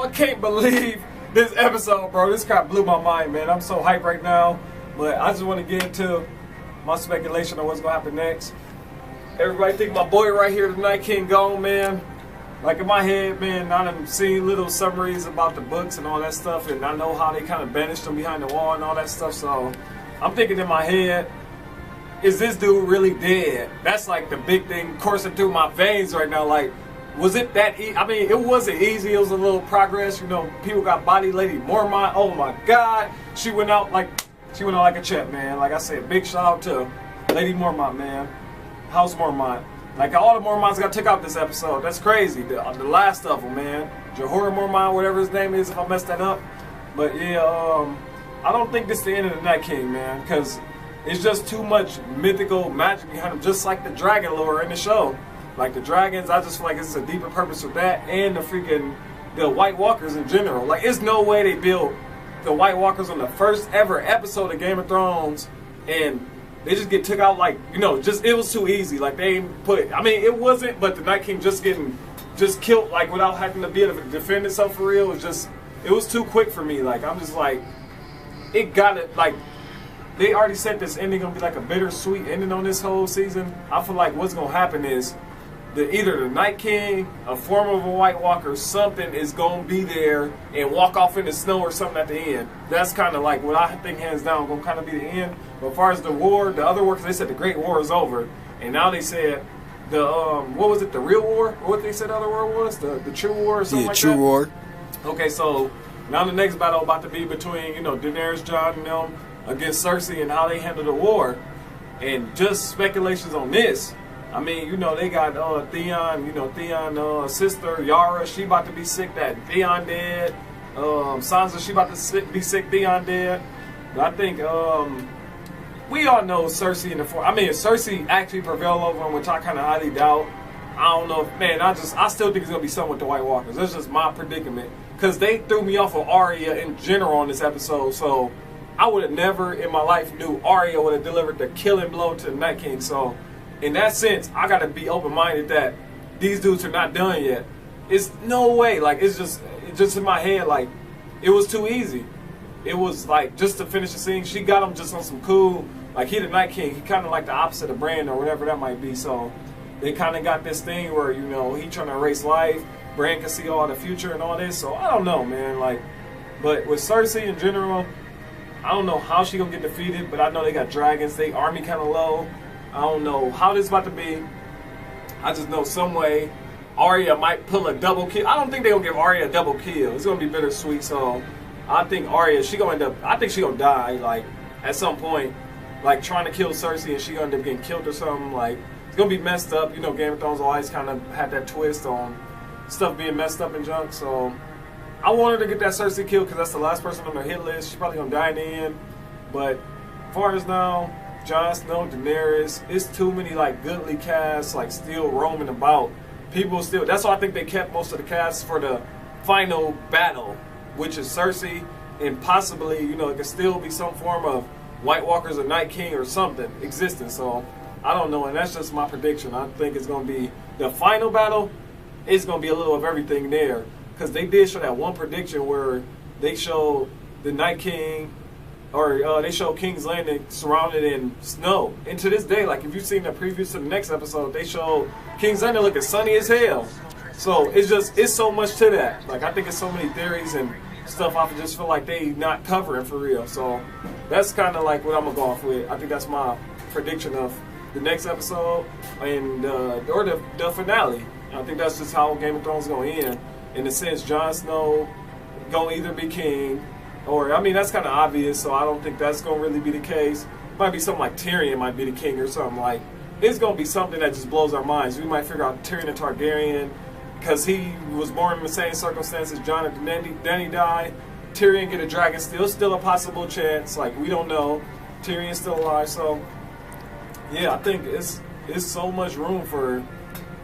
I can't believe this episode, bro. This kind of blew my mind, man. I'm so hyped right now. But I just want to get into my speculation on what's going to happen next. Everybody think my boy right here, the Night King, gone, man. Like in my head, man, I done seen little summaries about the books and all that stuff, and I know how they kind of banished him behind the wall and all that stuff. So I'm thinking in my head, is this dude really dead? That's like the big thing coursing through my veins right now. Like, was it that easy? I mean, it wasn't easy. It was a little progress. You know, people got body Lady Mormont. Oh my God, she went out like a champ, man. Like I said, big shout out to Lady Mormont, man. House Mormont. Like all the Mormonts got took out this episode. That's crazy. The last of them, man. Jehoram Mormont, whatever his name is, if I messed that up. But yeah, I don't think this is the end of the Night King, man, because it's just too much mythical magic behind him, just like the dragon lore in the show. Like the dragons, I just feel like it's a deeper purpose with that, and the White Walkers in general. Like, it's no way they built the White Walkers on the first ever episode of Game of Thrones, and they just get took out like, you know, just, it was too easy. Like, they ain't put, I mean, it wasn't, but the Night King just killed, like, without having to be able to defend itself for real. It was too quick for me. Like, I'm just like, it got it, like, they already said this ending gonna be like a bittersweet ending on this whole season. I feel like what's gonna happen is either the Night King, a form of a White Walker, something is gonna be there and walk off in the snow or something at the end. That's kind of like what I think hands down gonna kind of be the end. But as far as the war, the other war, because they said the Great War is over, and now they said the what was it, the real war? Or what they said the other war was? The true war or something like that? Yeah, true war. Okay, so now the next battle about to be between, you know, Daenerys, Jon, and them against Cersei and how they handle the war. And just speculations on this. I mean, you know, they got Theon, you know, Theon's sister, Yara, she about to be sick, that Theon dead. Sansa, she about to be sick, Theon dead. But I think, we all know Cersei in the I mean, if Cersei actually prevail over him, which I kind of highly doubt, I don't know if, man, I still think it's going to be something with the White Walkers. That's just my predicament. Because they threw me off of Arya in general on this episode, so I would have never in my life knew Arya would have delivered the killing blow to the Night King. So in that sense, I gotta be open-minded that these dudes are not done yet. It's no way. Like, it's just in my head, like, it was too easy. It was like, just to finish the scene, she got him just on some cool, like, he the Night King, he kind of like the opposite of Bran or whatever that might be. So they kind of got this thing where, you know, he trying to erase life, Bran can see all the future and all this. So I don't know, man. Like, but with Cersei in general, I don't know how she gonna get defeated, but I know they got dragons. They army kind of low. I don't know how this is about to be. I just know some way Arya might pull a double kill. I don't think they're gonna give Arya a double kill. It's gonna be bittersweet. So I think Arya, she gonna end up, I think she gonna die, like, at some point, like trying to kill Cersei, and she gonna end up getting killed or something. Like, it's gonna be messed up. You know, Game of Thrones always kind of had that twist on stuff being messed up and junk. So I want her to get that Cersei kill because that's the last person on her hit list. She's probably gonna die in the end. But as far as now, Jon Snow, Daenerys, it's too many like goodly casts like still roaming about. People still, that's why I think they kept most of the casts for the final battle, which is Cersei, and possibly, you know, it could still be some form of White Walkers or Night King or something existing. So I don't know, and that's just my prediction. I think it's gonna be the final battle. It's gonna be a little of everything there. Because they did show that one prediction where they showed the Night King, or they showed King's Landing surrounded in snow. And to this day, like, if you've seen the previews to the next episode, they showed King's Landing looking sunny as hell. So it's so much to that. Like, I think it's so many theories and stuff I just feel like they not covering for real. So that's kind of like what I'm going to go off with. I think that's my prediction of the next episode and or the finale. I think that's just how Game of Thrones is going to end. In the sense, Jon Snow gonna either be king, or, I mean, that's kind of obvious, so I don't think that's gonna really be the case. Might be something like Tyrion might be the king or something. Like, it's gonna be something that just blows our minds. We might figure out Tyrion and Targaryen, because he was born in the same circumstances Jon and Dany died. Tyrion get a dragon still a possible chance. Like, we don't know. Tyrion's still alive, so yeah, I think it's so much room for,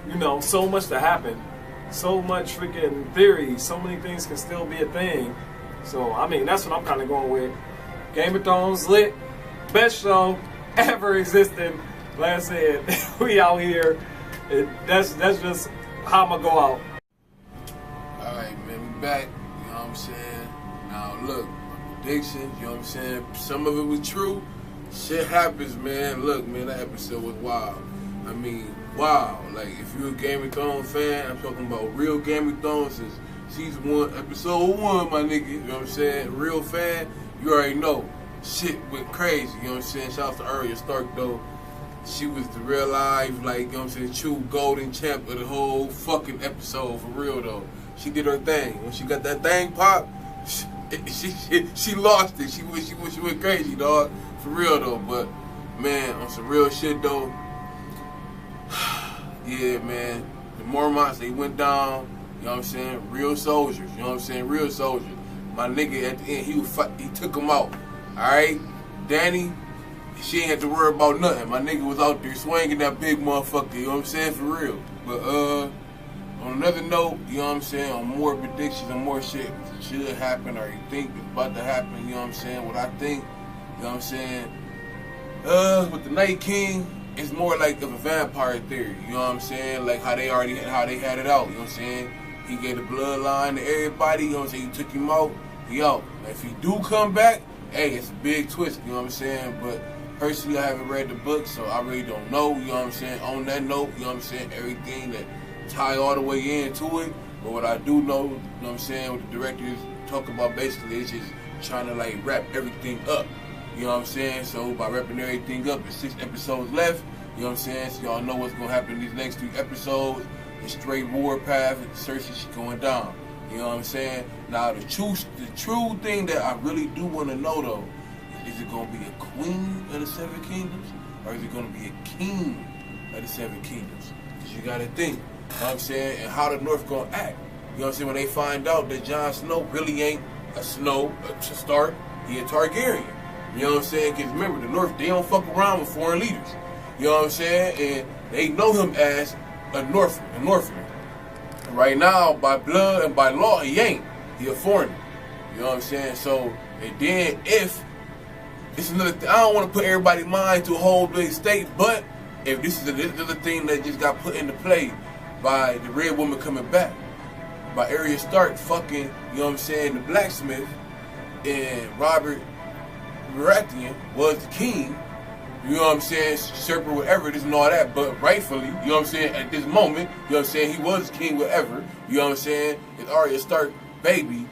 you know, so much to happen. So much freaking theory, so many things can still be a thing. So, I mean, that's what I'm kind of going with. Game of Thrones lit, best show ever existing. Like I said, we out here. That's just how I'm going to go out. Alright, man, we back. I'm saying? Now look, predictions, you know what I'm saying? Some of it was true. Shit happens, man. Look, man, that episode was wild. I mean, wow. Like, if you're a Game of Thrones fan, I'm talking about real Game of Thrones since season 1, episode 1, my nigga. You know what I'm saying? Real fan, you already know. Shit went crazy, you know what I'm saying? Shout out to Arya Stark, though. She was the real life, like, you know what I'm saying, true golden champ of the whole fucking episode, for real, though. She did her thing. When she got that thing pop, she lost it. She went crazy, dog. For real, though. But, man, on some real shit, though, yeah, man, the Mormonts, they went down, you know what I'm saying, real soldiers, you know what I'm saying, real soldiers. My nigga, at the end, he took them out, alright? Danny, she ain't had to worry about nothing. My nigga was out there swinging that big motherfucker, you know what I'm saying, for real. But, on another note, you know what I'm saying, on more predictions and more shit should happen or you think it's about to happen, you know what I'm saying, what I think, you know what I'm saying, with the Night King, it's more like of a vampire theory, you know what I'm saying, like how they had it out, you know what I'm saying, he gave the bloodline to everybody, you know what I'm saying, he took him out, he out. Now, if he do come back, hey, it's a big twist, you know what I'm saying, but personally, I haven't read the book, so I really don't know, you know what I'm saying, on that note, you know what I'm saying, everything that tie all the way into it, but what I do know, you know what I'm saying, what the directors talk about basically is just trying to like wrap everything up, you know what I'm saying, so by wrapping everything up, there's 6 episodes left, you know what I'm saying, so y'all know what's going to happen in these next 3 episodes, the straight war path, and Cersei, she's going down, you know what I'm saying, now the true thing that I really do want to know though, is it going to be a queen of the 7 kingdoms, or is it going to be a king of the 7 kingdoms, because you got to think, you know what I'm saying, and how the North gonna act. You know what I'm saying, when they find out that Jon Snow really ain't a Stark, he a Targaryen. You know what I'm saying, because remember, the North, they don't fuck around with foreign leaders. You know what I'm saying, and they know him as a Northman. And right now, by blood and by law, he ain't. He a foreigner. You know what I'm saying, so, and then if, it's another thing, I don't want to put everybody's mind to a whole big state, but if this is another thing that just got put into play, by the Red Woman coming back, by Arya Stark fucking, you know what I'm saying, the blacksmith, and Robert Baratheon was the king, you know what I'm saying, usurper, whatever it is and all that, but rightfully, you know what I'm saying, at this moment, you know what I'm saying, he was king, whatever, you know what I'm saying, it's Arya Stark, baby,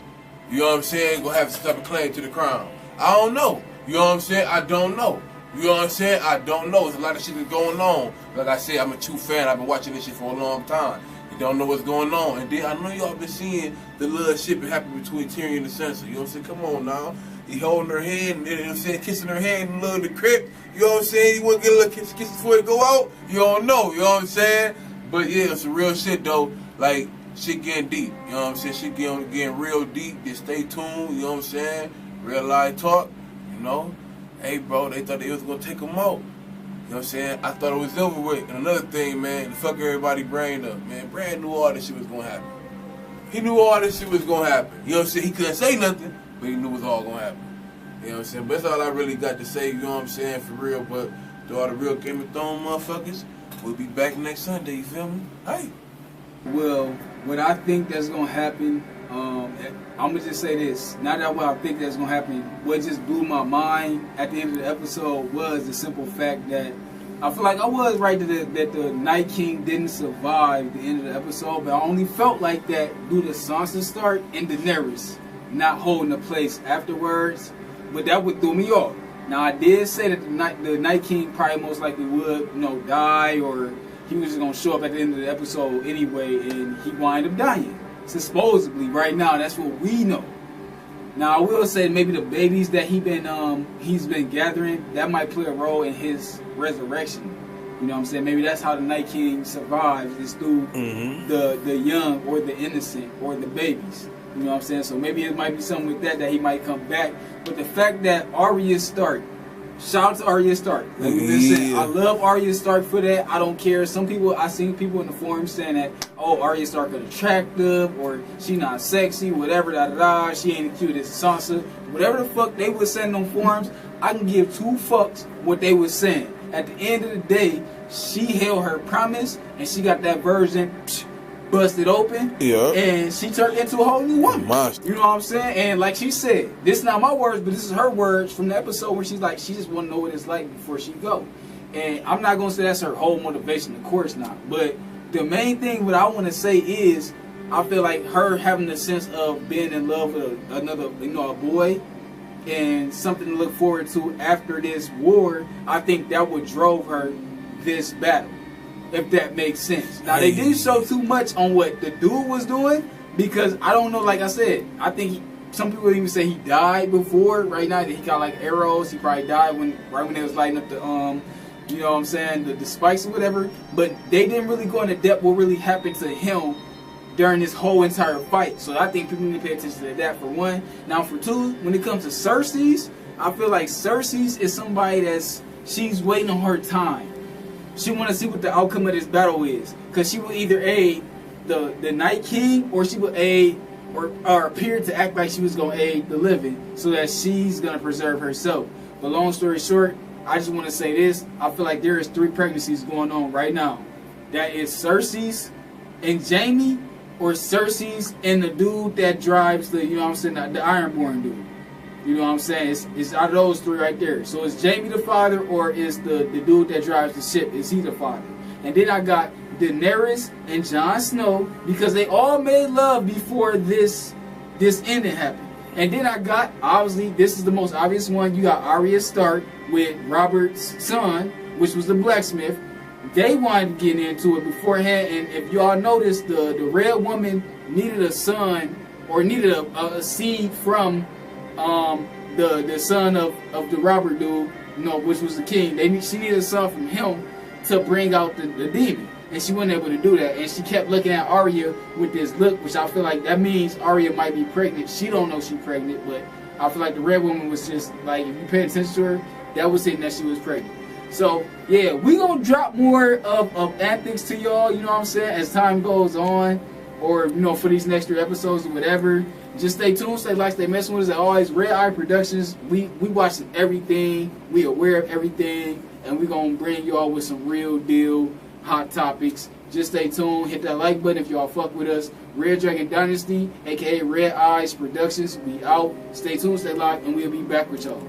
you know what I'm saying, gonna have some type of claim to the crown. I don't know, you know what I'm saying, I don't know. You know what I'm saying? I don't know. There's a lot of shit that's going on. Like I said, I'm a true fan. I've been watching this shit for a long time. You don't know what's going on. And then I know y'all been seeing the little shit that happened between Tyrion and Sansa. You know what I'm saying? Come on now. He holding her hand, you know what I'm saying? Kissing her hand in the crypt. You know what I'm saying? You want to get a little kiss before it go out? You don't know. You know what I'm saying? But yeah, it's some real shit though. Like, shit getting deep. You know what I'm saying? Shit getting real deep. Just stay tuned. You know what I'm saying? Real live talk. You know? Hey, bro, they thought they was going to take him out. You know what I'm saying? I thought it was over with. And another thing, man, to fuck everybody's brain up, man, Brand knew all this shit was going to happen. He knew all this shit was going to happen. You know what I'm saying? He couldn't say nothing, but he knew it was all going to happen. You know what I'm saying? But that's all I really got to say, you know what I'm saying, for real. But to all the real Game of Thrones motherfuckers, we'll be back next Sunday, you feel me? Hey. Well, what I think that's going to happen, I'm going to just say this. Not that what I think that's going to happen. What just blew my mind at the end of the episode was the simple fact that I feel like I was right that the Night King didn't survive the end of the episode, but I only felt like that due to Sansa Stark and Daenerys not holding the place afterwards. But that would throw me off. Now, I did say that the Night King probably most likely would, you know, die, or he was just going to show up at the end of the episode anyway, and he wind up dying. Supposedly, right now, that's what we know. Now, I will say maybe the babies that he's been gathering, that might play a role in his resurrection. You know what I'm saying? Maybe that's how the Night King survives, is through the young or the innocent or the babies. You know what I'm saying? So maybe it might be something with that he might come back. But the fact that Arya Stark, shout out to Arya Stark. Like we've been saying, I love Arya Stark for that. I don't care. Some people, I seen people in the forums saying that, oh, Arya Stark is attractive, or she not sexy, whatever, she ain't as cute as Sansa. Whatever the fuck they was saying on forums, I can give 2 fucks what they was saying. At the end of the day, she held her promise, and she got that version busted open, and she turned into a whole new woman. Monster. You know what I'm saying? And like she said, this is not my words, but this is her words from the episode where she's like, she just want to know what it's like before she go. And I'm not gonna say that's her whole motivation, of course not. But the main thing what I want to say is, I feel like her having the sense of being in love with another, a boy, and something to look forward to after this war. I think that would drove her this battle, if that makes sense. Now they didn't show too much on what the dude was doing, because I don't know. Like I said, I think some people even say he died before. Right now, that he got like arrows. He probably died right when they was lighting up the you know what I'm saying, the spikes or whatever. But they didn't really go into depth what really happened to him during this whole entire fight. So I think people need to pay attention to that for one. Now for two, when it comes to Cersei's, I feel like Cersei's is somebody she's waiting on her time. She want to see what the outcome of this battle is, because she will either aid the Night King, or she will aid or appear to act like she was going to aid the living, so that she's going to preserve herself. But long story short, I just want to say this. I feel like there is 3 pregnancies going on right now. That is Cersei's and Jaime, or Cersei's and the dude that drives the, you know what I'm saying, the Ironborn dude. You know what I'm saying? It's out of those 3 right there. So is Jaime the father, or is the dude that drives the ship, is he the father? And then I got Daenerys and Jon Snow, because they all made love before this ending happened. And then I got, obviously, this is the most obvious one, you got Arya Stark with Robert's son, which was the blacksmith. They wanted to get into it beforehand, and if y'all noticed, the red woman needed a son, or needed a seed from the son of the Robert dude, you know, which was the king. She needed a son from him to bring out the demon, and she wasn't able to do that. And she kept looking at Arya with this look, which I feel like that means Arya might be pregnant. She don't know she's pregnant, but I feel like the red woman was just like, if you pay attention to her, that was saying that she was pregnant. So yeah, we gonna drop more of antics to y'all, you know what I'm saying, as time goes on, or you know, for these next 3 episodes or whatever. Just stay tuned, stay like, stay messing with us. As always, Red Eye Productions, we watching everything, we aware of everything, and we gonna bring y'all with some real deal hot topics. Just stay tuned, hit that like button if y'all fuck with us. Red Dragon Dynasty, aka Red Eyes Productions, we out. Stay tuned, stay locked, and we'll be back with y'all.